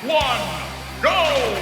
1, go!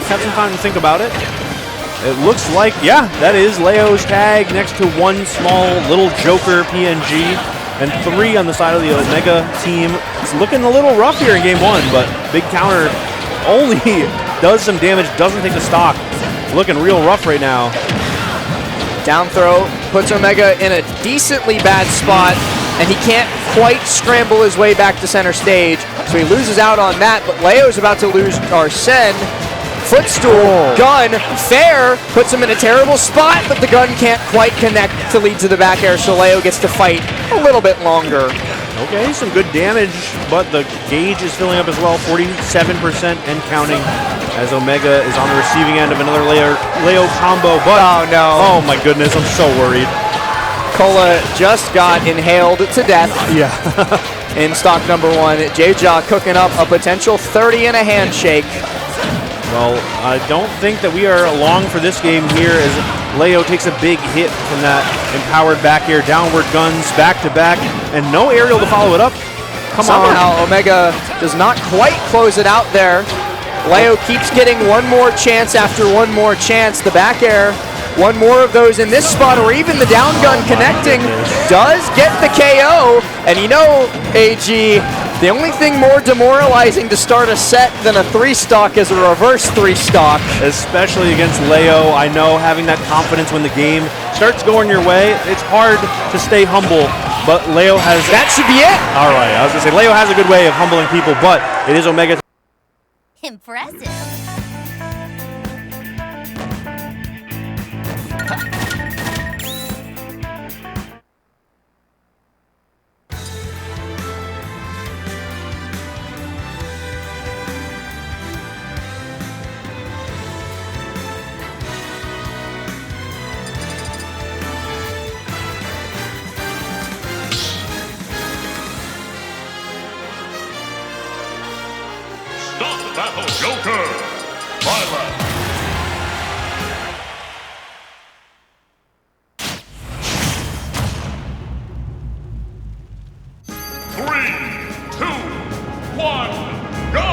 Have some time to think about it. It looks like, yeah, that is Leo's tag next to one small little Joker PNG and 3 on the side of the Omega team. It's looking a little rough here in game 1, but big counter only does some damage, doesn't take the stock. Looking real rough right now. Down throw puts Omega in a decently bad spot, and he can't quite scramble his way back to center stage, so he loses out on that, but Leo's about to lose Arsene. Footstool, gun, fair, puts him in a terrible spot, but the gun can't quite connect to lead to the back air, so Leo gets to fight a little bit longer. Okay, some good damage, but the gauge is filling up as well, 47% and counting, as Omega is on the receiving end of another Leo combo, but oh no. Oh my goodness, I'm so worried. Cola just got inhaled to death. Yeah. In stock number 1, J-Jaw cooking up a potential 30 in a handshake. Well, I don't think that we are along for this game here as Leo takes a big hit from that empowered back air, downward guns, back to back, and no aerial to follow it up. Somehow Omega does not quite close it out there. Leo keeps getting one more chance after one more chance. The back air, one more of those in this spot, or even the down gun connecting, does get the KO. And you know, AG, the only thing more demoralizing to start a set than a 3-stock is a reverse 3-stock. Especially against Leo. I know having that confidence when the game starts going your way, it's hard to stay humble, but Leo has... That should be it. All right, I was going to say, Leo has a good way of humbling people, but it is Omega. Impressive. Stop battle, Joker! Byleth! Three, 2, 1, go!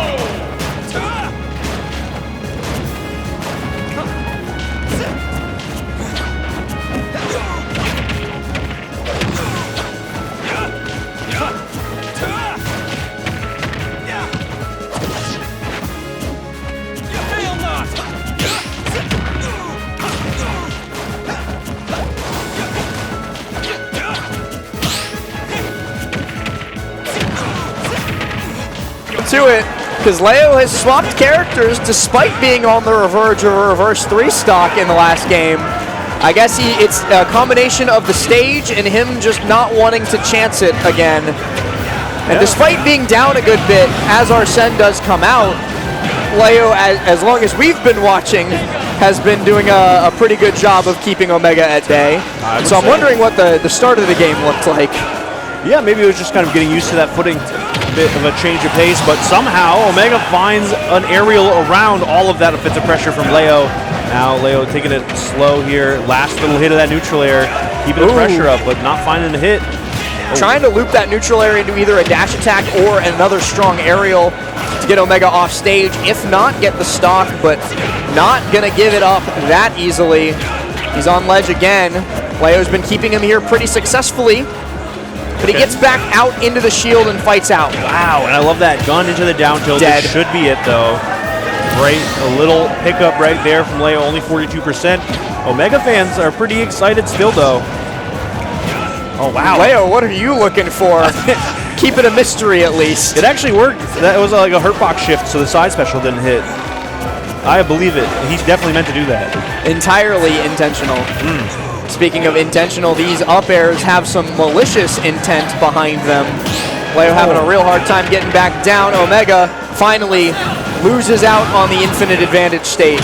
Fail not! to it, because Leo has swapped characters despite being on the verge of a reverse 3 stock in the last game. I guess it's a combination of the stage and him just not wanting to chance it again. And despite being down a good bit, as Arsene does come out, Leo, as long as we've been watching, has been doing a pretty good job of keeping Omega at bay. So I'm wondering what the start of the game looked like. Yeah, maybe it was just kind of getting used to that footing, bit of a change of pace, but somehow Omega finds an aerial around all of that offensive pressure from Leo. Now Leo taking it slow here. Last little hit of that neutral air, keeping the pressure up, but not finding the hit. Trying to loop that neutral air into either a dash attack or another strong aerial to get Omega off stage. If not, get the stock, but not going to give it up that easily. He's on ledge again. Leo's been keeping him here pretty successfully, but he gets back out into the shield and fights out. Wow, and I love that gun into the down tilt. Dead. It should be it, though. Great, a little pickup right there from Leo, only 42%. Omega fans are pretty excited still, though. Oh, wow. Leo, what are you looking for? Keep it a mystery, at least. It actually worked. That was like a hurt box shift, so the side special didn't hit. I believe it. He's definitely meant to do that. Entirely intentional. Speaking of intentional, these up airs have some malicious intent behind them. Leo having a real hard time getting back down. Omega finally loses out on the infinite advantage state.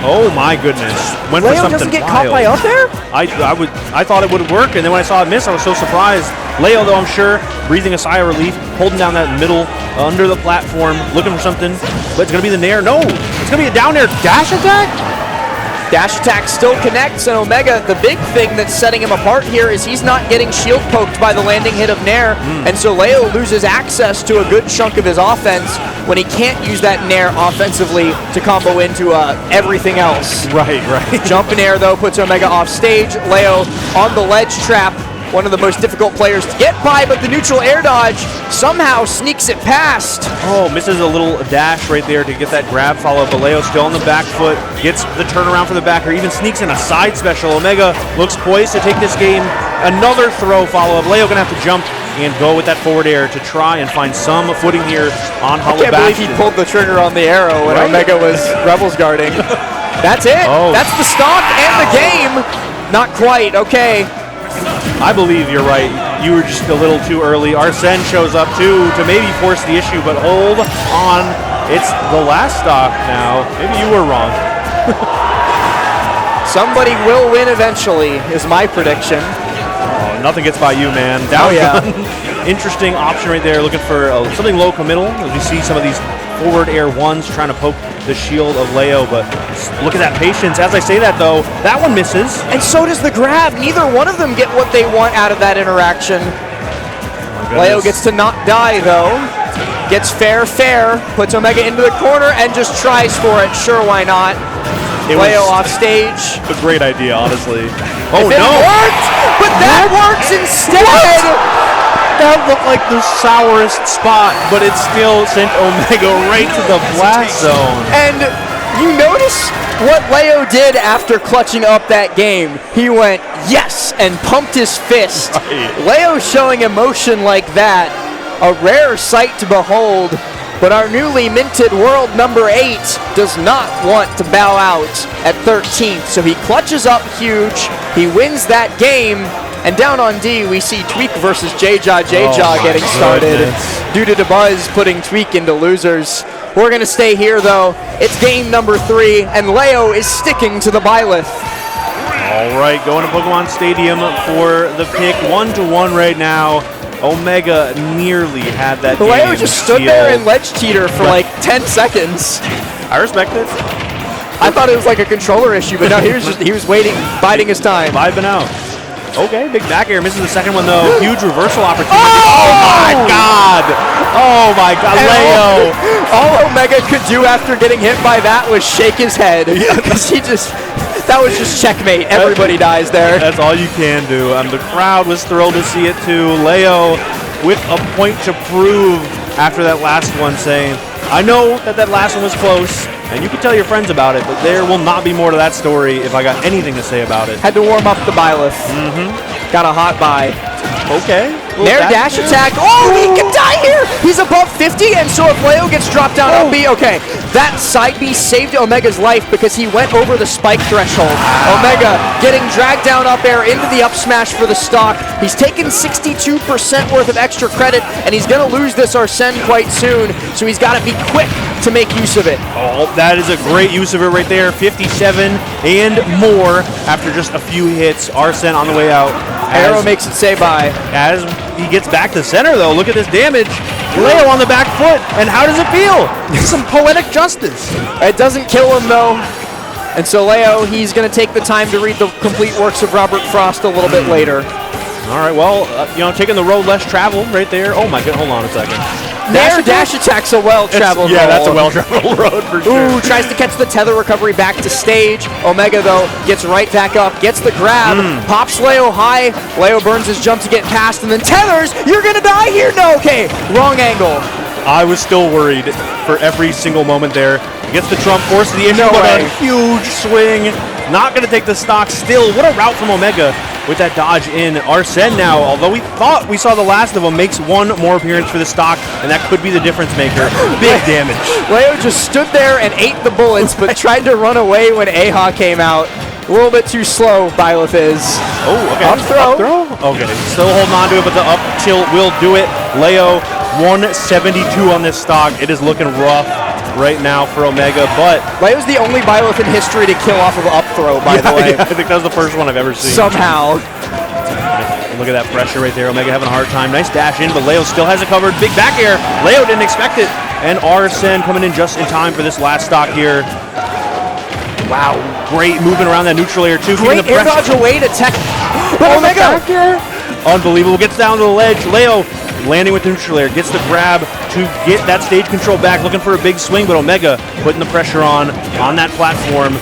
Oh my goodness. Went Leo for something doesn't get wild. caught by up air? I thought it would work, and then when I saw it miss, I was so surprised. Leo, though, I'm sure, breathing a sigh of relief, holding down that middle, under the platform, looking for something. But it's going to be the nair. No, it's going to be a down air dash attack? Dash attack still connects, and Omega, the big thing that's setting him apart here is he's not getting shield poked by the landing hit of Nair, and so Leo loses access to a good chunk of his offense when he can't use that Nair offensively to combo into everything else. Right. Jump in air, though, puts Omega off stage. Leo on the ledge trap, one of the most difficult players to get by, but the neutral air dodge somehow sneaks it past. Oh, misses a little dash right there to get that grab follow, but Leo still on the back foot, gets the turnaround for the backer, even sneaks in a side special. Omega looks poised to take this game. Another throw follow-up. Leo gonna have to jump and go with that forward air to try and find some footing here on Hollow I can't believe he pulled the trigger on the arrow when Omega was Rebels guarding. That's it. Oh. That's the stock and the game. Not quite. Okay. I believe you're right. You were just a little too early. Arsene shows up too to maybe force the issue, but hold on. It's the last stock now. Maybe you were wrong. Somebody will win eventually, is my prediction. Oh, nothing gets by you, man. Down gun. Interesting option right there. Looking for something low committal. As we see some of these forward air ones trying to poke the shield of Leo, but look at that patience. As I say that, though, that one misses. And so does the grab. Neither one of them get what they want out of that interaction. Leo gets to not die, though. Gets fair, puts Omega into the corner and just tries for it. Sure, why not? Leo off stage. A great idea, honestly. Oh, It no. worked, but that works instead. That looked like the sourest spot, but it still sent Omega right to the blast zone. And you notice what Leo did after clutching up that game. He went, yes, and pumped his fist. Right. Leo showing emotion like that, a rare sight to behold. But our newly minted world number 8 does not want to bow out at 13th. So he clutches up huge. He wins that game. And down on D, we see Tweak versus J-Jaw getting started due to DeBuzz putting Tweak into losers. We're going to stay here, though. It's game number 3, and Leo is sticking to the Byleth. All right, going to Pokemon Stadium for the pick. 1-1 right now. Omega nearly had that game Leo just stood sealed. there and ledge cheater for like 10 seconds. I respect it. I thought it was like a controller issue, but no, he was waiting, biding his time. Vibing out. Okay, big back air. Misses the second one, though. Huge reversal opportunity. Oh! My God. Oh, my God. And Leo. All Omega could do after getting hit by that was shake his head. Because that was just checkmate. Everybody dies there. That's all you can do. The crowd was thrilled to see it, too. Leo with a point to prove after that last one, saying, I know that last one was close, and you can tell your friends about it, but there will not be more to that story if I got anything to say about it. Had to warm up the Byleth. Got a hot buy. Okay. Nair dash attack. Oh, he can die here. He's above 50, and so if Leo gets dropped down up B, okay. That side B saved Omega's life because he went over the spike threshold. Omega getting dragged down up air into the up smash for the stock. He's taken 62% worth of extra credit, and he's going to lose this Arsene quite soon, so he's got to be quick to make use of it. Oh, that is a great use of it right there. 57 and more after just a few hits. Arsene on the way out. Arrow makes it say bye. As he gets back to center, though, look at this damage. Leo on the back foot, and how does it feel? Some poetic justice. It doesn't kill him, though. And so Leo, he's going to take the time to read the complete works of Robert Frost a little bit later. All right, well, taking the road less traveled right there. Oh, my God, hold on a second. Nair dash attack's a well-traveled road. Yeah, that's a well-traveled road for sure. Ooh, tries to catch the tether recovery back to stage. Omega, though, gets right back up, gets the grab, pops Leo high. Leo burns his jump to get past, and then tethers. You're going to die here? No, okay. Wrong angle. I was still worried for every single moment there. Gets the trump, forces the issue, but a huge swing. Not going to take the stock still. What a route from Omega with that dodge in. Arsene now, although we thought we saw the last of him, makes one more appearance for the stock, and that could be the difference maker. Big damage. Leo just stood there and ate the bullets, but tried to run away when Aha came out. A little bit too slow, Byleth is. Oh, okay. Up throw. Okay, still holding on to it, but the up tilt will do it. Leo, 172 on this stock. It is looking rough right now for Omega, but Leo's the only Byleth in history to kill off of up throw, by the way. Yeah, I think that was the first one I've ever seen. Somehow. Look at that pressure right there. Omega having a hard time. Nice dash in, but Leo still has it covered. Big back air. Leo didn't expect it. And Arsene coming in just in time for this last stock here. Wow, great movement around that neutral air too. Great air dodge away to tech. But Omega! Unbelievable. Gets down to the ledge. Leo landing with the neutral air. Gets the grab to get that stage control back. Looking for a big swing, but Omega putting the pressure on that platform.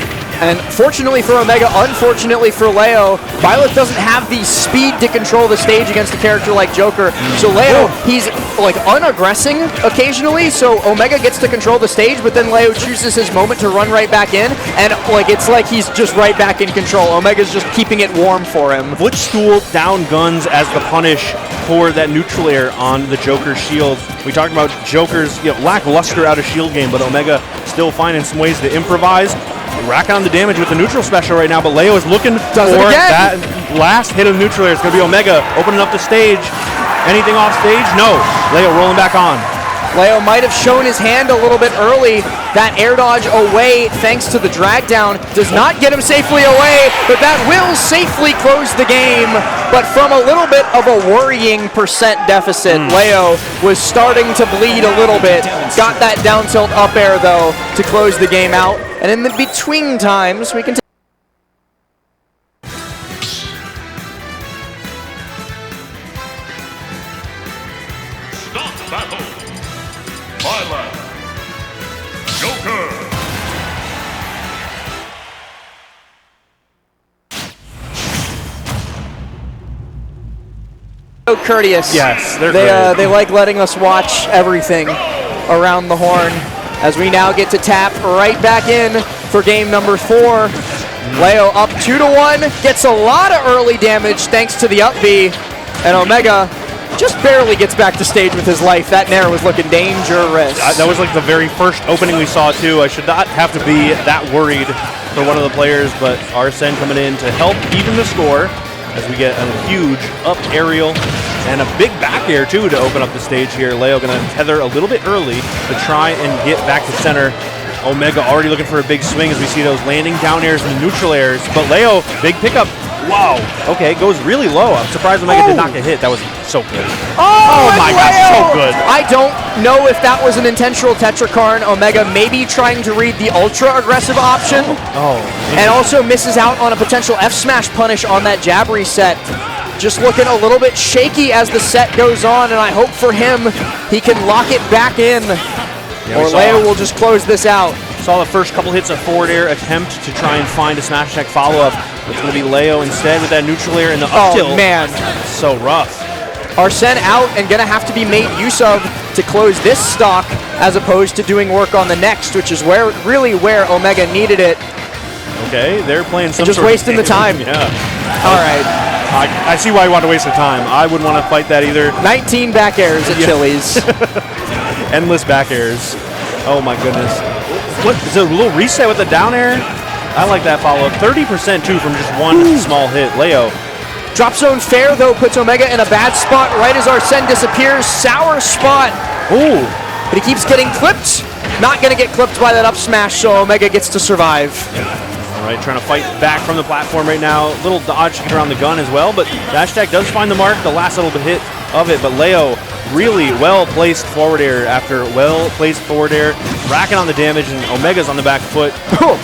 And fortunately for Omega, unfortunately for Leo, Byleth doesn't have the speed to control the stage against a character like Joker. So Leo, he's like unaggressing occasionally, so Omega gets to control the stage, but then Leo chooses his moment to run right back in, and it's like he's just right back in control. Omega's just keeping it warm for him. Footstool down guns as the punish for that neutral air on the Joker shield. We talked about Joker's lackluster out of shield game, but Omega still finding some ways to improvise. Racking on the damage with the neutral special right now, but Leo is looking for that last hit of neutral air. It's going to be Omega opening up the stage. Anything off stage? No. Leo rolling back on. Leo might have shown his hand a little bit early. That air dodge away, thanks to the drag down, does not get him safely away, but that will safely close the game. But from a little bit of a worrying percent deficit, Leo was starting to bleed a little bit. Got that down tilt up air, though, to close the game out. And in the between times, we can Stop battle. Byleth. Joker. so courteous. Yes, they're they like letting us watch everything around the horn. As we now get to tap right back in for game number 4. Leo up 2-1, gets a lot of early damage thanks to the up B, and Omega just barely gets back to stage with his life. That Nair was looking dangerous. That was like the very first opening we saw too. I should not have to be that worried for one of the players, but Arsene coming in to help even the score as we get a huge up aerial and a big back air too to open up the stage here. Leo gonna tether a little bit early to try and get back to center. Omega already looking for a big swing as we see those landing down airs and neutral airs, but Leo, big pickup. Wow, okay, goes really low. I'm surprised Omega did not get hit. That was so good. Oh my gosh, so good. I don't know if that was an intentional Tetrakarn. Omega maybe trying to read the ultra aggressive option. And also misses out on a potential F smash punish on that jab reset. Just looking a little bit shaky as the set goes on, and I hope for him he can lock it back in. Or Leo will just close this out. Saw the first couple hits of forward air attempt to try and find a smash attack follow-up. It's going to be Leo instead with that neutral air and the up tilt. Oh, man. So rough. Arsene out and going to have to be made use of to close this stock as opposed to doing work on the next, which is really where Omega needed it. Okay, they're playing some just sort wasting of the time. Yeah. All right. I see why you want to waste the time. I wouldn't want to fight that either. 19 back airs at Chili's. Endless back airs. Oh my goodness. What is it, a little reset with the down air? I like that follow-up. 30% too from just one small hit. Leo. Drop zone fair though puts Omega in a bad spot right as Arsene disappears. Sour spot. Ooh. But he keeps getting clipped. Not going to get clipped by that up smash, so Omega gets to survive. All right, trying to fight back from the platform right now. Little dodge to get around the gun as well, but dash attack does find the mark, the last little bit hit of it, but Leo really well-placed forward air after well-placed forward air, racking on the damage, and Omega's on the back foot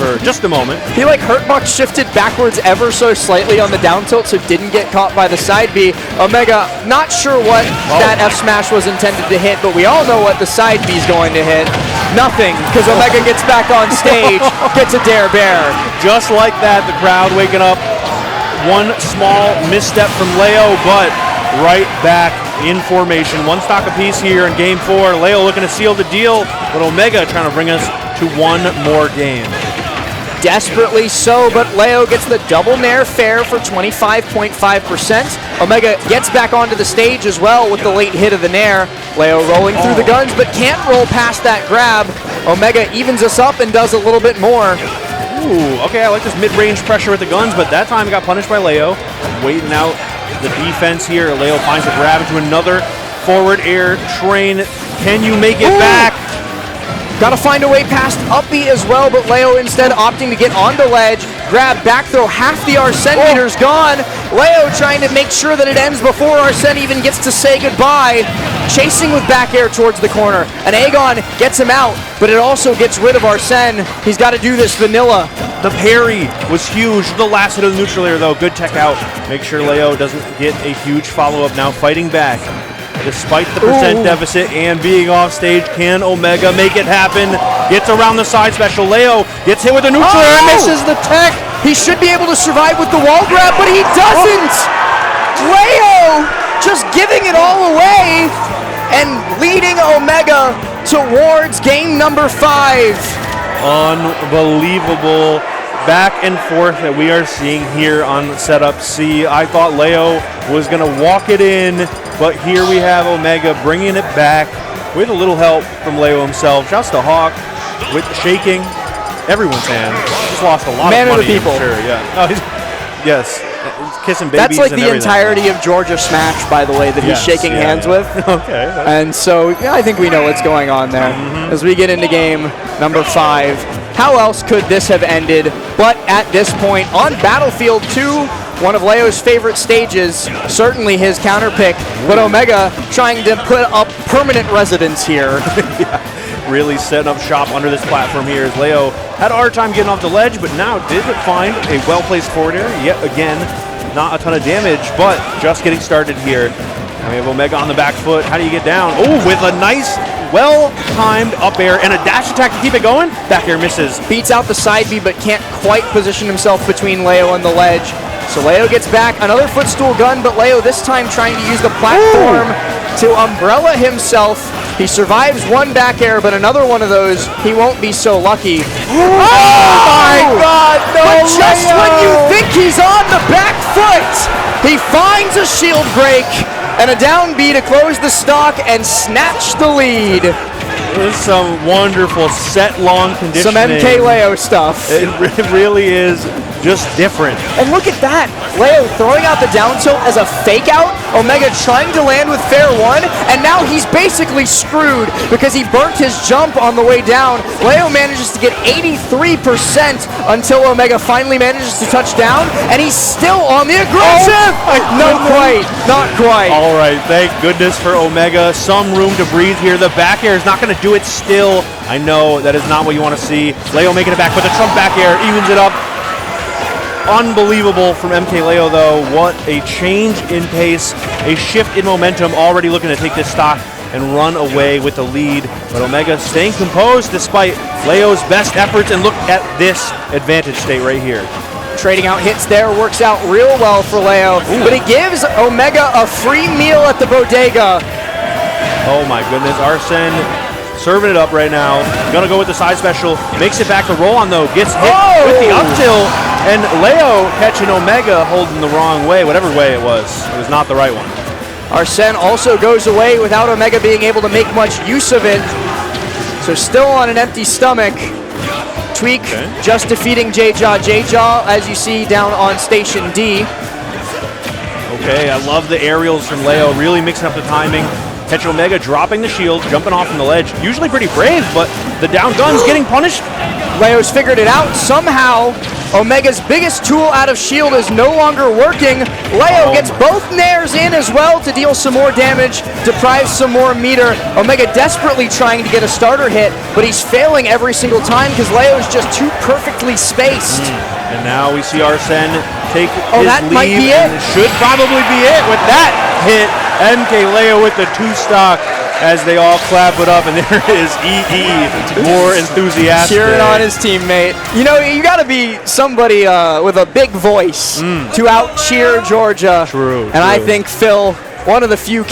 for just a moment. He like Hurtbox shifted backwards ever so slightly on the down tilt, so didn't get caught by the side B. Omega, not sure what that F smash was intended to hit, but we all know what the side B is going to hit. Nothing, because Omega gets back on stage, gets a Dare Bear. Just like that, the crowd waking up. One small misstep from Leo, but right back in formation. One stock apiece here in game 4. Leo looking to seal the deal, but Omega trying to bring us to one more game. Desperately so, but Leo gets the double nair fair for 25.5%. Omega gets back onto the stage as well with the late hit of the nair. Leo rolling through the guns, but can't roll past that grab. Omega evens us up and does a little bit more. Ooh, okay, I like this mid-range pressure with the guns, but that time got punished by Leo. Waiting out the defense here. Leo finds a grab into another forward air train. Can you make it back? Got to find a way past up B as well, but Leo instead opting to get onto ledge. Grab, back throw, half the Arsene meter's gone. Leo trying to make sure that it ends before Arsene even gets to say goodbye. Chasing with back air towards the corner. And Aegon gets him out, but it also gets rid of Arsene. He's got to do this vanilla. The parry was huge. The last hit of the neutral air, though. Good tech out. Make sure Leo doesn't get a huge follow-up now. Fighting back. Despite the percent deficit and being off stage, can Omega make it happen? Gets around the side special. Leo gets hit with a neutral air and misses the tech. He should be able to survive with the wall grab, but he doesn't! Leo just giving it all away and leading Omega towards game number 5. Unbelievable back and forth that we are seeing here on setup C. I thought Leo was going to walk it in, but here we have Omega bringing it back with a little help from Leo himself. Shouts to Hawk with the shaking. Everyone's hand. Just lost a lot Man of money. of the people. Sure, yeah. Oh, yes. He's kissing babies. That's like and the everything. entirety of Georgia Smash, by the way, that he's shaking hands with. Okay. And so, yeah, I think we know what's going on there. As we get into game number 5, how else could this have ended but at this point on Battlefield 2, one of Leo's favorite stages, certainly his counter pick, but Omega trying to put up permanent residence here. Really setting up shop under this platform here as Leo had a hard time getting off the ledge, but now did find a well-placed forward air. Yet again, not a ton of damage, but just getting started here. And we have Omega on the back foot. How do you get down? Oh, with a nice, well-timed up air and a dash attack to keep it going. Back air misses. Beats out the side B, but can't quite position himself between Leo and the ledge. So Leo gets back, another footstool gun, but Leo this time trying to use the platform to umbrella himself. He survives one back air, but another one of those, he won't be so lucky. Oh my God, no, but just when you think he's on the back foot, he finds a shield break and a down B to close the stock and snatch the lead. This is some wonderful set-long conditioning. Some MkLeo stuff. It really is just different. And look at that. Leo throwing out the down tilt as a fake out. Omega trying to land with fair one. And now he's basically screwed because he burnt his jump on the way down. Leo manages to get 83% until Omega finally manages to touch down. And he's still on the aggressive. Not quite. Not quite. All right. Thank goodness for Omega. Some room to breathe here. The back air is not going to do it still. I know that is not what you want to see. Leo making it back, but the Trump back air evens it up. Unbelievable from MkLeo, though. What a change in pace, a shift in momentum, already looking to take this stock and run away with the lead. But Omega staying composed despite Leo's best efforts, and look at this advantage state right here. Trading out hits there works out real well for Leo, but it gives Omega a free meal at the bodega. Oh my goodness, Arsene serving it up right now. Gonna go with the side special, makes it back to roll on though, gets hit with the up tilt, And Leo catching Omega holding the wrong way, whatever way it was. It was not the right one. Arsene also goes away without Omega being able to make much use of it. So still on an empty stomach. Tweak just defeating J-Jaw. J-Jaw, as you see down on Station D. Okay, I love the aerials from Leo, really mixing up the timing. Catch Omega dropping the shield, jumping off from the ledge. Usually pretty brave, but the down gun's getting punished. Leo's figured it out. Somehow, Omega's biggest tool out of shield is no longer working. Leo gets both nairs in as well to deal some more damage, deprive some more meter. Omega desperately trying to get a starter hit, but he's failing every single time because Leo is just too perfectly spaced. And now we see Arsene take his that leave. might be it. And should probably be it with that hit. MkLeo with the 2-stock as they all clap it up, and there is EE, more enthusiastic. Cheering on his teammate. You know, you got to be somebody with a big voice to out-cheer Georgia. True. And I think Phil, one of the few